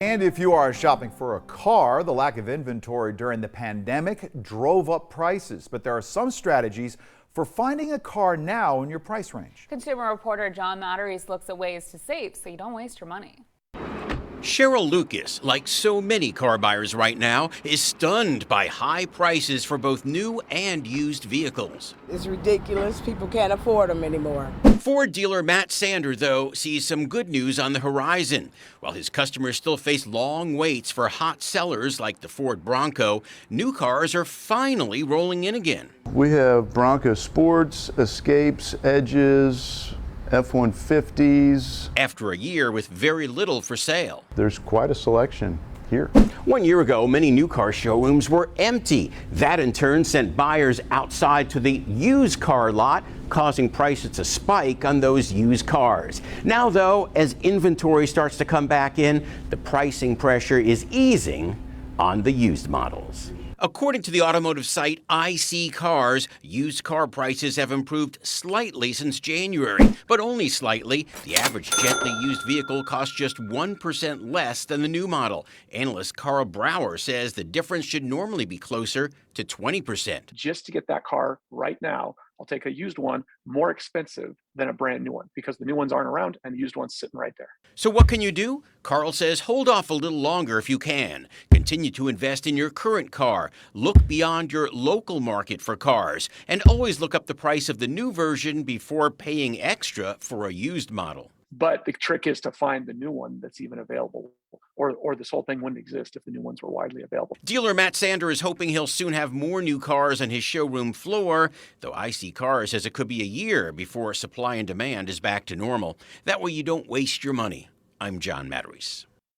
And if you are shopping for a car, the lack of inventory during the pandemic drove up prices. But there are some strategies for finding a car now in your price range. Consumer reporter John Matteries looks at ways to save so you don't waste your money. Cheryl Lucas, like so many car buyers right now, is stunned by high prices for both new and used vehicles. It's ridiculous. People can't afford them anymore. Ford dealer Matt Sander, though, sees some good news on the horizon. While his customers still face long waits for hot sellers like the Ford Bronco, new cars are finally rolling in again. We have Bronco Sports, Escapes, Edges, F-150s. After a year with very little for sale. There's quite a selection here. 1 year ago, many new car showrooms were empty. That in turn sent buyers outside to the used car lot, causing prices to spike on those used cars. Now, though, as inventory starts to come back in, the pricing pressure is easing on the used models. According to the automotive site iSeeCars, used car prices have improved slightly since January, but only slightly. The average gently used vehicle costs just 1% less than the new model. Analyst Carl Brower says the difference should normally be closer to 20%. Just to get that car right now, I'll take a used one more expensive than a brand new one because the new ones aren't around and the used one's sitting right there. So what can you do? Carl says hold off a little longer if you can. Continue to invest in your current car. Look beyond your local market for cars and always look up the price of the new version before paying extra for a used model. But the trick is to find the new one that's even available, or this whole thing wouldn't exist if the new ones were widely available. Dealer Matt Sander is hoping he'll soon have more new cars on his showroom floor, though iSeeCars says it could be a year before supply and demand is back to normal. That way you don't waste your money. I'm John Matteries.